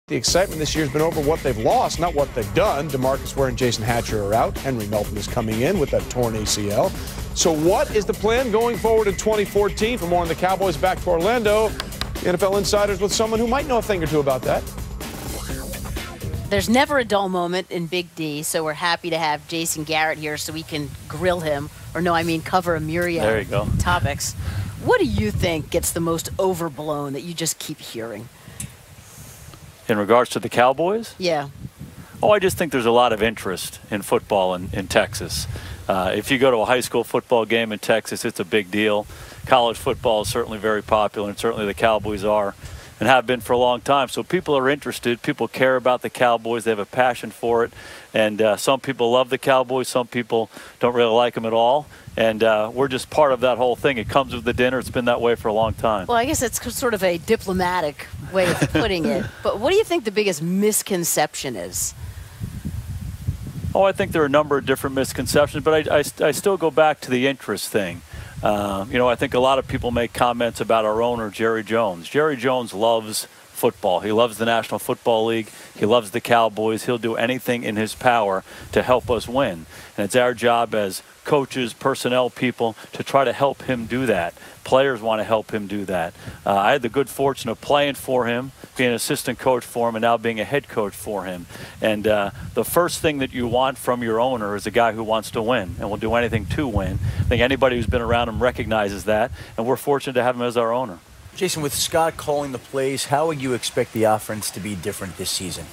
The excitement this year has been over what they've lost, not what they've done. DeMarcus Ware and Jason Hatcher are out. Henry Melton is coming in with that torn ACL. So what is the plan going forward in 2014? For more on the Cowboys, back to Orlando. NFL Insiders with someone who might know a thing or two about that. There's never a dull moment in Big D, so we're happy to have Jason Garrett here so we can grill him, or no, I mean cover a myriad of topics. What do you think gets the most overblown that you just keep hearing? In regards to the Cowboys? Yeah. Oh, I just think there's a lot of interest in football in Texas. If you go to a high school football game in Texas, it's a big deal. College football is certainly very popular, and certainly the Cowboys are and have been for a long time. So people are interested. People care about the Cowboys. They have a passion for it. And some people love the Cowboys. Some people don't really like them at all. And we're just part of that whole thing. It comes with the dinner. It's been that way for a long time. Well, I guess it's sort of a diplomatic way of putting it. But what do you think the biggest misconception is? Oh, I think there are a number of different misconceptions, but I still go back to the interest thing. You know, I think a lot of people make comments about our owner, Jerry Jones. Jerry Jones loves football. He loves the National Football League. He loves the Cowboys. He'll do anything in his power to help us win. And it's our job as coaches, personnel people, to try to help him do that. Players want to help him do that. I had the good fortune of playing for him, being an assistant coach for him, and now being a head coach for him. And the first thing that you want from your owner is a guy who wants to win and will do anything to win. I think anybody who's been around him recognizes that, and we're fortunate to have him as our owner. Jason, with Scott calling the plays, how would you expect the offense to be different this season?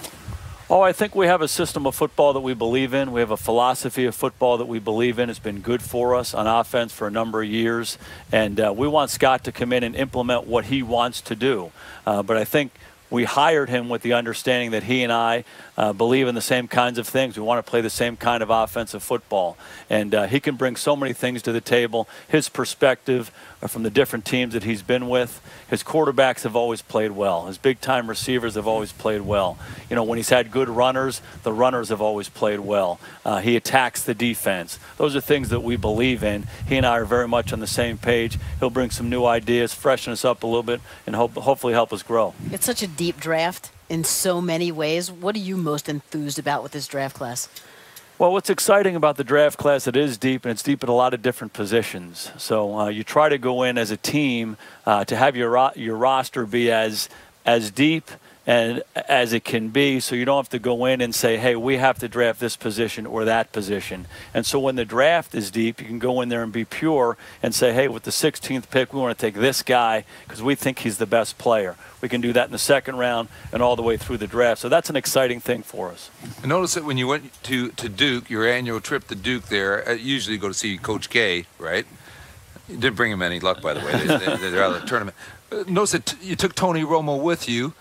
Oh, I think we have a system of football that we believe in. We have a philosophy of football that we believe in. It's been good for us on offense for a number of years. And we want Scott to come in and implement what he wants to do. But I think we hired him with the understanding that he and I believe in the same kinds of things. We want to play the same kind of offensive football. And he can bring so many things to the table. His perspective from the different teams that he's been with. His quarterbacks have always played well. His big-time receivers have always played well. You know, when he's had good runners, the runners have always played well. He attacks the defense. Those are things that we believe in. He and I are very much on the same page. He'll bring some new ideas, freshen us up a little bit, and hopefully help us grow. It's such a deep draft in so many ways. What are you most enthused about with this draft class? Well, what's exciting about the draft class, it is deep, and it's deep at a lot of different positions. So you try to go in as a team to have your roster be as deep and as it can be, so you don't have to go in and say, hey, we have to draft this position or that position. And so when the draft is deep, you can go in there and be pure and say, hey, with the 16th pick, we want to take this guy because we think he's the best player. We can do that in the second round and all the way through the draft. So that's an exciting thing for us. I noticed that when you went to Duke, your annual trip to Duke there, usually you go to see Coach K, right? You didn't bring him any luck, by the way. They're out of the tournament. Notice that you took Tony Romo with you.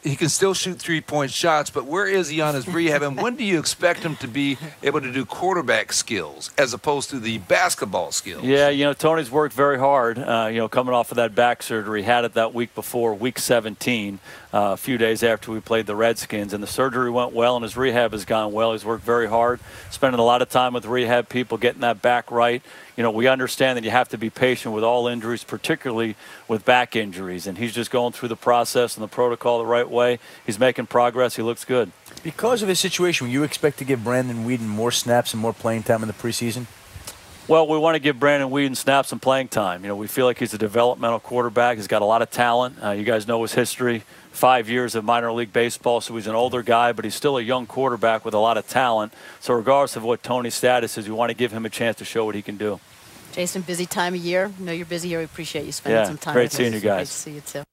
He can still shoot three-point shots, but where is he on his rehab? And when do you expect him to be able to do quarterback skills as opposed to the basketball skills? Yeah, you know, Tony's worked very hard, you know, coming off of that back surgery. Had it that week before, week 17, a few days after we played the Redskins. And the surgery went well, and his rehab has gone well. He's worked very hard, spending a lot of time with rehab people, getting that back right. You know, we understand that you have to be patient with all injuries, particularly with back injuries. And he's just going through the process and the protocol the right way. He's making progress. He looks good. Because of his situation, will you expect to give Brandon Weeden more snaps and more playing time in the preseason? Well, we want to give Brandon Weeden snaps and playing time. You know, we feel like he's a developmental quarterback. He's got a lot of talent. You guys know his history. 5 years of minor league baseball, so he's an older guy, but he's still a young quarterback with a lot of talent. So regardless of what Tony's status is, we want to give him a chance to show what he can do. Jason, busy time of year. I know you're busy here. We appreciate you spending some time with us. Great seeing you guys. Great to see you, too.